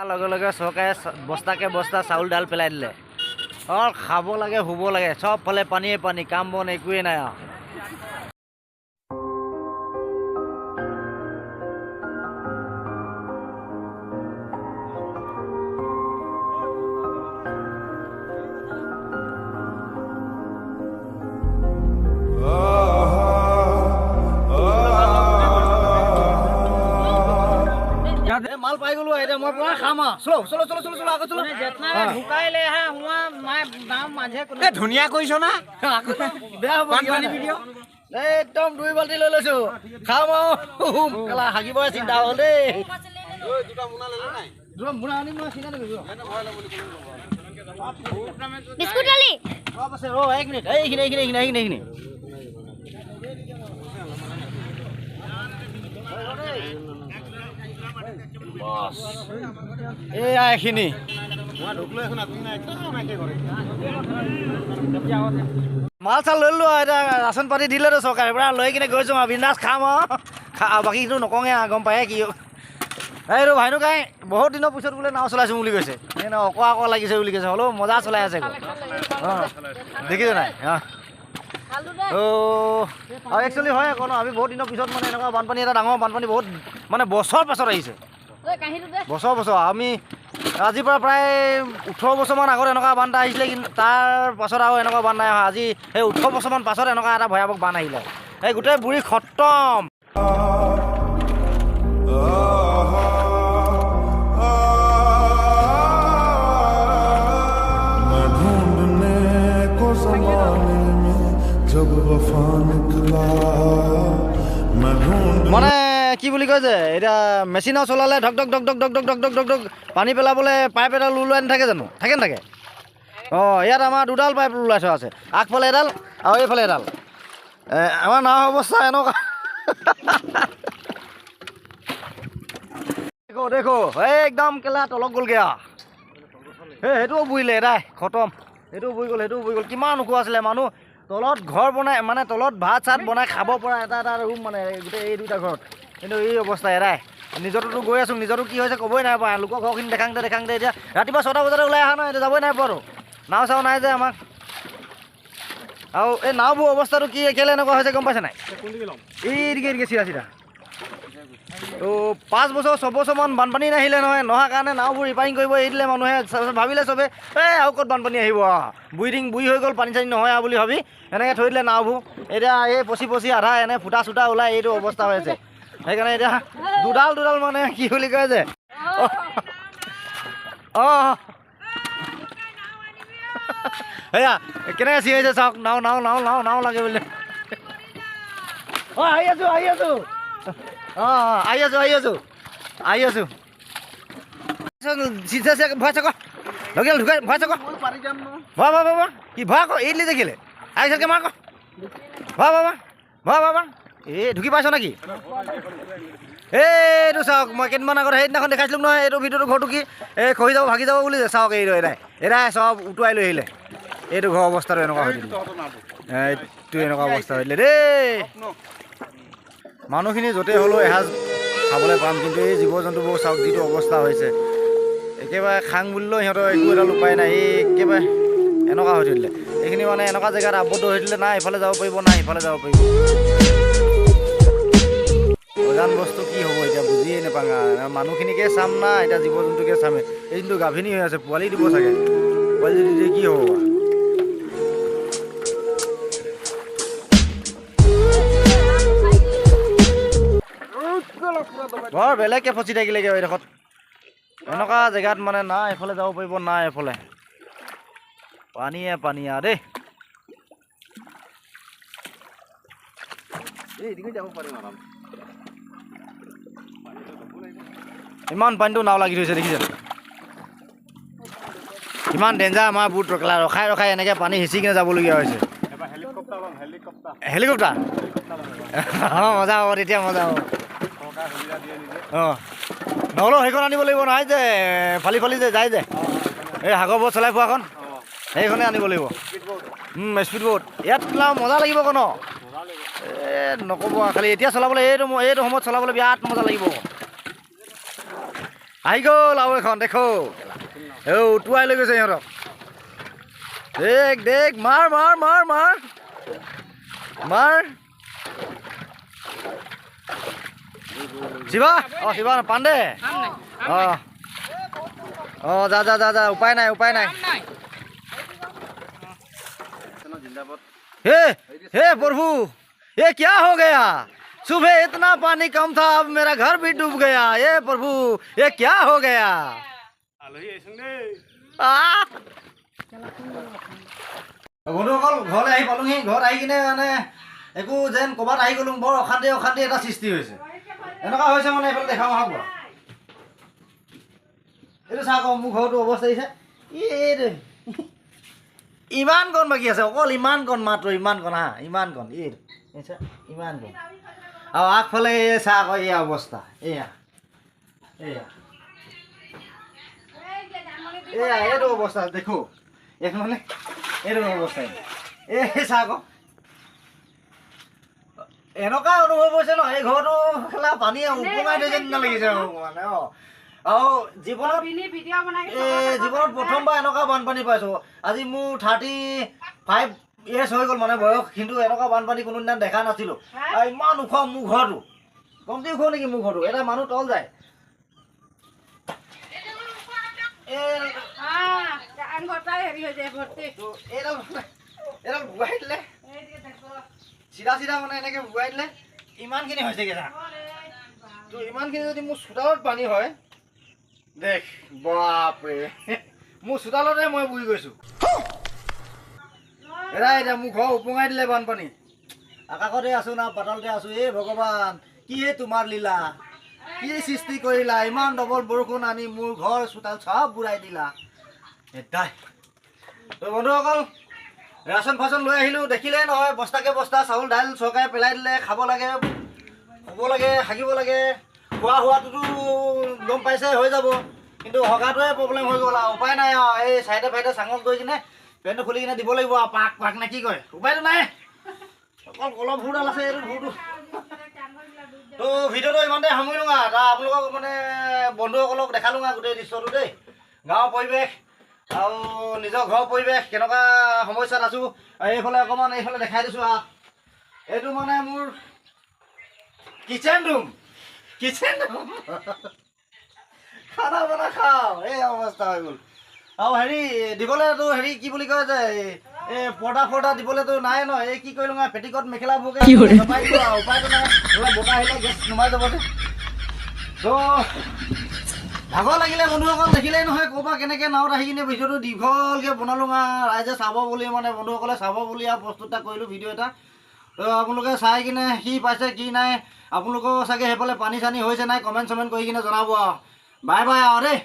লগে লগে চৰকাৰে বস্তাকে বস্তা চাউল ডাল পেলাই দিলে। খাব লাগে শুব লাগে চব ফালে পানীয়ে পানী, কাম বন একোৱেই নাই আৰু। মাল পাই গলো এতিয়া মই পুৰা খাম আৰু। চলো চলো চলো চলো আগত চলো। ঢুকাইলে হা হুৱা মাই গাঁও মাঝে ধুনীয়া কৰিছ না বেয়া হ'ব ভিডিঅ'। একদম 2 বাল্টি লৈ লৈছো, খাম আৰু কেলা হাগিবই চিন্তা হ'ল দেই। দুটা মোনা আনিম মই চিন্তা নকৰিব। বিস্কুট আলি চব আছে ৰ 1 মিনিট। এইখিনি এয়া এইখিনি মাল চাল লৈ লো এতিয়া ৰাচন পাতি দিলেতো চৰকাৰে পৰা লৈ কিনে গৈছো আৰু বিন্দাছ খাম আৰু বাকীটো নকওঁগে গম পায়ে কি এইটো ভাইনো কাই বহুত দিনৰ পিছত বোলে নাও চলাইছো বুলি কৈছে। অকৰা লাগিছে বুলি কৈছে, হ'লেও মজা চলাই আছে দেখিছে নাই। আৰু একচুৱেলি হয় আকৌ ন, আমি বহুত দিনৰ পিছত মানে এনেকুৱা বানপানী এটা ডাঙৰ বানপানী বহুত মানে বছৰ পাছত আহিছে। বছৰ আমি আজিৰ পৰা প্ৰায় 18 বছৰমান আগত এনেকুৱা বান এটা আহিছিলে, কিন্তু তাৰ পাছত আৰু এনেকুৱা বান নাই অহা। আজি সেই 18 বছৰমান পাছত এনেকুৱা এটা ভয়াৱহ বান আহিলে। এই গোটেই বুঢ়ী খতম। মানে কি বুলি কয় যে এতিয়া মেচিনৰ চলালে ধক ধক ধক ধক ধক ধক ধক ধক ধক ধক পানী পেলাবলৈ পাইপ এডাল ওলোৱাই নাথাকে জানো? থাকে নাথাকে? ইয়াত আমাৰ দুডাল পাইপ ওলাই থোৱা আছে, আগফালে এডাল আৰু এইফালে এডাল। আমাৰ নাও অৱস্থা এনেকুৱা। দেখো একদম কেলা তলক গ'লগৈ আৰু। সেইটোও বুৰিলে এদাই খতম। সেইটোও বুৰি গ'ল। কিমান ওখ আছিলে মানুহ তলত ঘৰ বনাই, মানে তলত ভাত চাত বনাই খাব পৰা এটা ৰুম মানে গোটেই এই দুটা ঘৰত। কিন্তু এই অৱস্থা এৰাই নিজৰতো গৈ আছোঁ, নিজৰতো কি হৈছে ক'বই নাই পৰা। লোকৰ ঘৰখিনি দেখাংতে এতিয়া ৰাতিপুৱা 6টা বজাতে ওলাই অহা নহয়, এতিয়া যাবই নাই পোৱাতো। নাও চাও নাই যে আমাক। আৰু এই নাওবোৰ অৱস্থাটো কি কেলে এনেকুৱা হৈছে গম পাইছে নাই? এইদিকে চিধা 5 বছৰ 6 বছৰমান বানপানী নাহিলে নহয়, নহাৰ কাৰণে নাওবোৰ ৰিপেয়াৰিং কৰিব এৰি দিলে মানুহে। ভাবিলে চবে আৰু ক'ত বানপানী আহিব বুৰি হৈ গ'ল, পানী চানী নহয় বুলি ভাবি এনেকৈ থৈ দিলে নাওবোৰ। এতিয়া এই পচি আধা এনে ফুটা চুটা ওলাই এইটো অৱস্থা হৈ আছে। সেইকাৰণে এতিয়া দুডাল মানে কি বুলি কয় যে সেয়া কেনেকৈ চিঞৰিছে চাওক, নাও লাগে বুলি। আহি আছো আহি আছো ভয় চাক লগিয়াল ঢুকাই ভয় চাক ভয় কি ভয় আকৌ এৰি দিলি যে কেলে আহিছে মাৰ আকৌ ভয় এই ঢুকি পাইছ নেকি? এইটো চাওক, মই কেইদিনমান আগত সেইদিনাখন দেখাইছিলোঁ নহয়। এইটো ভিতৰটো ঘৰটো কি এই খহি যাব ভাগি যাব বুলি যে চাওক। এৰাই চব উটুৱাই লৈ আহিলে। এইটো ঘৰ অৱস্থাটো এনেকুৱা হৈ দিলে। এইটো এনেকুৱা অৱস্থা হৈ দিলে দেই। মানুহখিনি য'তে হ'লেও এসাঁজ খাবলৈ পাম, কিন্তু এই জীৱ জন্তুবোৰ চাওক যিটো অৱস্থা হৈছে। একেবাৰে খাং বুলিলেও সিহঁতৰ একো এডাল উপায় নাই। একেবাৰে এনেকুৱা হৈ দিলে। এইখিনি মানে এনেকুৱা জেগাত আবদ্ধ হৈ দিলে, না ইফালে যাব পাৰিব না সিফালে যাব পাৰিব। অজান বস্তু কি হ'ব এতিয়া বুজিয়ে নাপাওঁ। মানুহখিনিকে চাম না এতিয়া জীৱ জন্তুকে চামে। এই যোনটো গাভিনী হৈ আছে পোৱালি দিব চাগে, পোৱালি যদি দিয়ে কি হ'ব? বৰ বেলেগকৈ ফচি থাকিলেগৈ এইডোখৰত। এনেকুৱা জেগাত মানে না এফালে যাব পাৰিব না এফালে। পানীয়ে দেই। ইমান পানীটো নাও লাগি থৈছে দেখিছে? ইমান ডেঞ্জাৰ। আমাৰ বুট ৰখাই এনেকৈ পানী সিঁচি কিনে যাবলগীয়া হৈছে। হেলিকপ্টাৰ মজা হ'ব তেতিয়া, মজা হ'ব। নহ'লেও সেইখন আনিব লাগিব নহয় যে ফালি যে যায় যে এই সাগৰ বট চলাই পোৱাখন, সেইখনে আনিব লাগিব। স্পীড বোট ইয়াত মজা লাগিব আকৌ ন? নক'ব খালি এতিয়া চলাবলৈ এইটো সময়ত চলাবলৈ বিৰাট মজা লাগিব। আহি গ'ল আৰু এখন দেখো উটুৱাই লৈ গৈছে সিহঁতক দেখ দেখ মাৰ মাৰ মাৰ মাৰ মাৰ শিৱা অঁ শিৱা পাণ্ডে অঁ অঁ যা যা যা যা উপায় নাই উপায় নাই हे हे प्रभु ये क्या हो गया सुबह इतना पानी कम था अब मेरा घर भी डूब गया ये प्रभु ये क्या हो गया বন্ধুসকল ঘৰলৈ আহি পালোহি ঘৰত আহি কিনে মানে একো যেন ক'ৰবাত আহি গ'লো বৰ অশান্তি অশান্তি এটা সৃষ্টি হৈছে এনেকুৱা হৈছে মানে এইফালে দেখাওঁ আহক বাৰু এইটো চাওক মোৰ ঘৰটো অৱস্থা দিছে এইটো ইমান কণ বাকী আছে অকল ইমান কণ মাত্ৰ ইমান কণ হা ইমান কণ ইমান কণ আৰু আগফালে এই চাহ আকৌ এয়া অৱস্থা এয়া এয়া এয়া এইটো অৱস্থা দেখো এইটো মানে এইটো অৱস্থা এই চাহ আকৌ এনেকুৱা অনুভৱ হৈছে ন এই ঘৰটো খেলা পানী উপঙাই থৈ যেন লাগিছে মানে অঁ আৰু জীৱনত জীৱনত প্ৰথমবাৰ এনেকুৱা বানপানী পাইছোঁ আজি মোৰ 35 ইয়েৰ্ছ হৈ গ'ল মানে বয়স কিন্তু এনেকুৱা বানপানী কোনো দিনা দেখা নাছিলোঁ আৰু ইমান ওখ মোৰ ঘৰটো কমটি ওখ নেকি মোৰ ঘৰটো এটা মানুহ তল যায় এইডাল ভুৱাই দিলে চিধা চিধা মানে এনেকৈ ভুৱাই দিলে ইমানখিনি হৈছেগৈ যা তো ইমানখিনি যদি মোৰ চোতালত পানী হয় দেখ বাপৰে মোৰ চোতালতে মই বুহি গৈছোঁ এতিয়া মোৰ ঘৰ উপঙাই দিলে বানপানী আকাশতে আছোঁ না পাতালতে আছোঁ এই ভগৱান কি তোমাৰ লীলা কি সৃষ্টি কৰিলা ইমান ডবল বৰষুণ আনি মোৰ ঘৰ চোতাল চব বুঢ়াই দিলা এটাই বন্ধুসকল ৰেচন ফাচন লৈ আহিলোঁ দেখিলে নহয় বস্তাকে বস্তা চাউল দাইল চৰকাৰে পেলাই দিলে খাব লাগে শুব লাগে হাগিব লাগে খোৱা হোৱাটোতো গম পাইছে হৈ যাব কিন্তু হগাটোৱে প্ৰব্লেম হৈ গ'ল আৰু উপায় নাই আৰু এই চাইডে ফাইডে চাঙত গৈ কিনে পেণ্টটো খুলি কিনে দিব লাগিব আৰু পাক পাক নে কি কয় উপায়টো নাই অকল কলম ভুৰডাল আছে এইটো ভুৰটো তো ভিডিঅ'টো ইমানতে সামৰি লওঁ আপোনালোকক মানে বন্ধুসকলক দেখালোঁ গোটেই দৃশ্যটো দেই গাঁৱৰ পৰিৱেশ আৰু নিজৰ ঘৰৰ পৰিৱেশ কেনেকুৱা সমস্যাত আছোঁ এইফালে অকণমান এইফালে দেখাই দিছোঁ এইটো মানে মোৰ কিচেন ৰুম খানা বনা খাওঁ এই অৱস্থা হৈ গ'ল আৰু হেৰি দিবলৈতো হেৰি কি বুলি কয় যে এই পৰ্দা দিবলৈতো নাই ন এই কি কৰিলোঁ পেটিকট মেখেলাবোৰকে নমাই দিলোঁ আৰু উপায়টো নাই অলপ বোকা আহিলে গেছ নমাই যাব দে তো ভাগৰ লাগিলে বন্ধুসকল দেখিলেই নহয় ক'ৰবাত কেনেকৈ নাৱত আহি কিনে ভিডিঅ'টো দীঘলকৈ বনালোঁ ৰাইজে চাব বুলি মানে বন্ধুসকলে চাব বুলি আৰু প্ৰস্তুত এটা কৰিলোঁ ভিডিঅ' এটা তো আপোনালোকে চাই কিনে কি পাইছে কি নাই আপোনালোকৰ চাগে সেইফালে পানী চানী হৈছে নাই কমেণ্ট চমেণ্ট কৰি কিনে জনাব আৰু বাই বাই আৰু দেই।